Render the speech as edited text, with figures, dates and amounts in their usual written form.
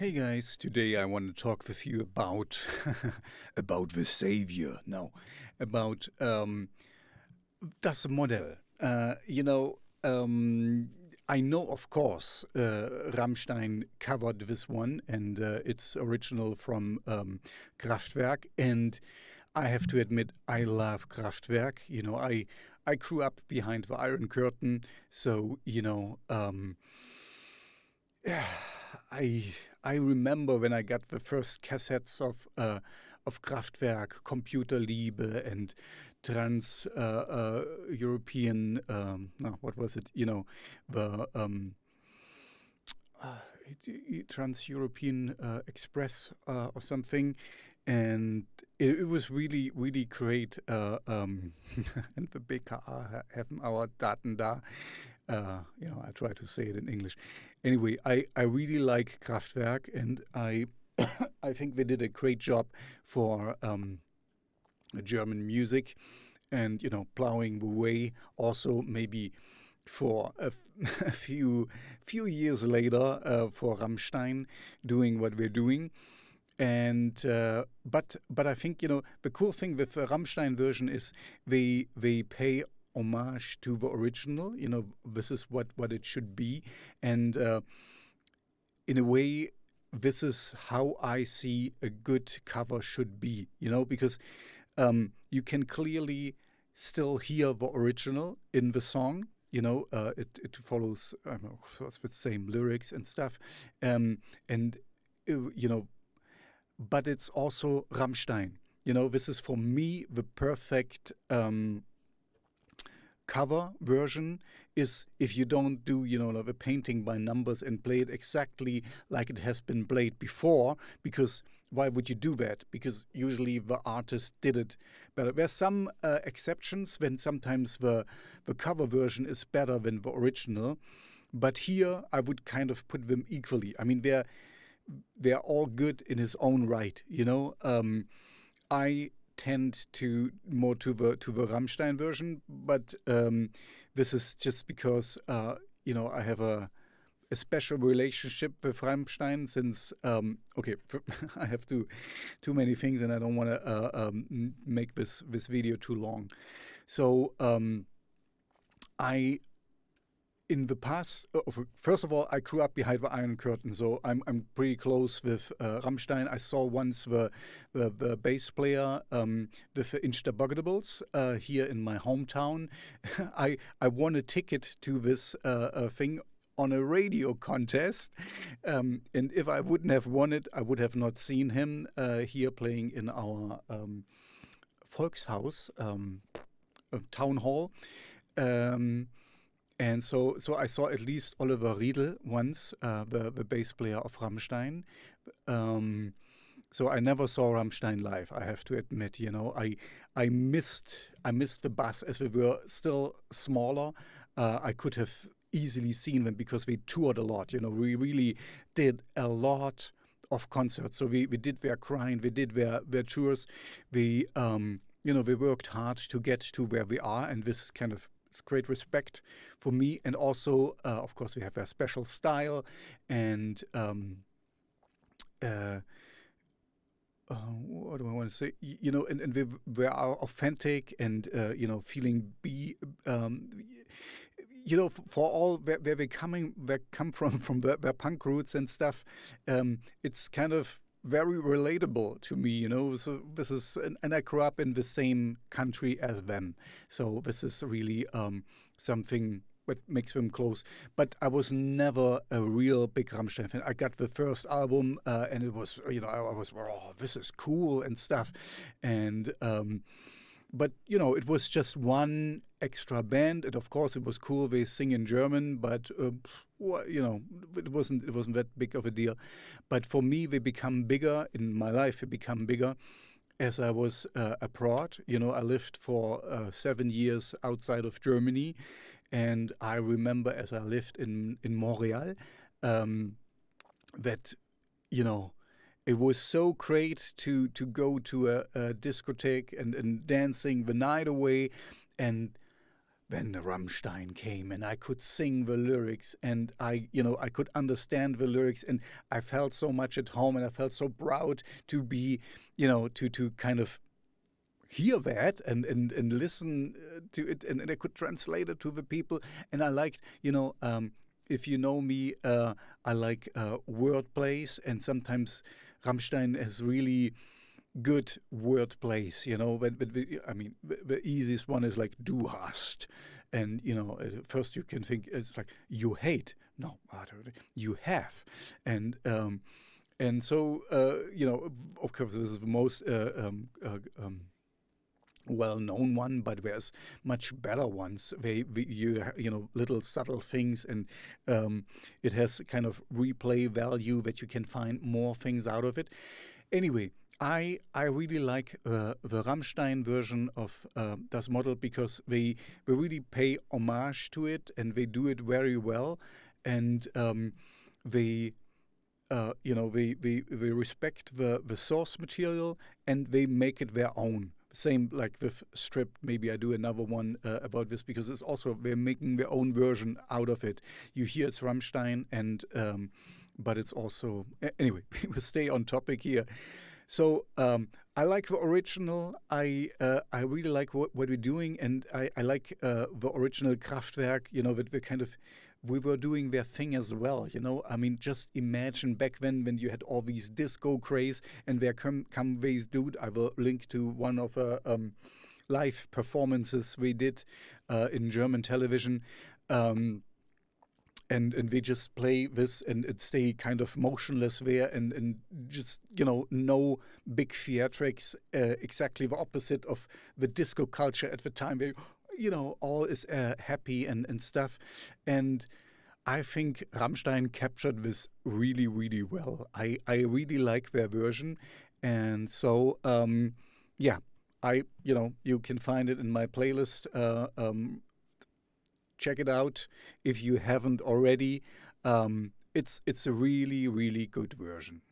Hey guys, today I want to talk with you about about the savior. No, about das Modell. I know, of course, Rammstein covered this one, and it's original from Kraftwerk. And I have to admit, I love Kraftwerk. I grew up behind the Iron Curtain, so yeah, I I remember when I got the first cassettes of Kraftwerk, Computerliebe, and Trans European. No, what was it? The uh, Trans European Express or something, and it was really great. And the BKA haben our Daten da. I try to say it in English. Anyway, I really like Kraftwerk, and I think they did a great job for German music, and plowing the way. Also, maybe for a few years later, for Rammstein doing what we're doing. And but I think the cool thing with the Rammstein version is they pay homage to the original. This is what it should be, and in a way, this is how I see a good cover should be. Because you can clearly still hear the original in the song. It follows, I don't know, with the same lyrics and stuff, and you know but it's also Rammstein. This is for me the perfect cover version. Is if you don't do like the painting by numbers and play it exactly like it has been played before, because why would you do that? Because usually the artist did it better. There's some exceptions when sometimes the cover version is better than the original, but here I would kind of put them equally. I mean, they're all good in his own right. I tend to more to the Rammstein version, but this is just because I have a special relationship with Rammstein since okay. I have too many things, and I don't want to make this video too long. So I in the past, first of all, I grew up behind the Iron Curtain, so I'm pretty close with Rammstein. I saw once the bass player with the Instabuggetables here in my hometown. I won a ticket to this thing on a radio contest, and if I wouldn't have won it, I would have not seen him here playing in our Volkshaus town hall. Um, and so I saw at least Oliver Riedel once, the bass player of Rammstein. So I never saw Rammstein live. I have to admit, I missed the bus as we were still smaller. I could have easily seen them because we toured a lot. We really did a lot of concerts. So we did their grind, we did their tours. We worked hard to get to where we are, and this is kind of it's great respect for me. And also, of course, we have a special style, and uh, what do I want to say? And we are authentic, and feeling for all where they come from their punk roots and stuff. It's kind of very relatable to me. So this is, and I grew up in the same country as them, so this is really something what makes them close. But I was never a real big Rammstein fan. I got the first album, and it was, I was, oh, this is cool and stuff, and but it was just one extra band, and of course it was cool. They sing in German, but it wasn't that big of a deal. But for me, they become bigger in my life. They become bigger as I was abroad. I lived for 7 years outside of Germany, and I remember as I lived in Montreal, that it was so great to go to a discotheque and dancing the night away, and when Rammstein came and I could sing the lyrics and I could understand the lyrics and I felt so much at home and I felt so proud to be, to kind of hear that and listen to it and I could translate it to the people and I liked, if you know me, I like word plays and sometimes Rammstein has really good word plays, the easiest one is like du hast. And, first you can think it's like you hate. No, you have. And so, of course, this is the most well-known one, but there's much better ones. Little subtle things, and it has kind of replay value that you can find more things out of it. Anyway, I really like the Rammstein version of Das Model because they really pay homage to it and they do it very well, and they they respect the source material and they make it their own. Same like with Stripped. Maybe I do another one about this because it's also they're making their own version out of it. You hear it's Rammstein, and but it's also anyway. We stay on topic here. So I like the original. I really like what we're doing, and I like the original Kraftwerk. That we were doing their thing as well. I mean, just imagine back then when you had all these disco craze, and there come these dude. I will link to one of live performances we did in German television. And we just play this and it stay kind of motionless there and just, no big theatrics, exactly the opposite of the disco culture at the time where, all is happy and stuff. And I think Rammstein captured this really, really well. I really like their version. And so, yeah, you can find it in my playlist. Check it out if you haven't already. It's a really, really good version.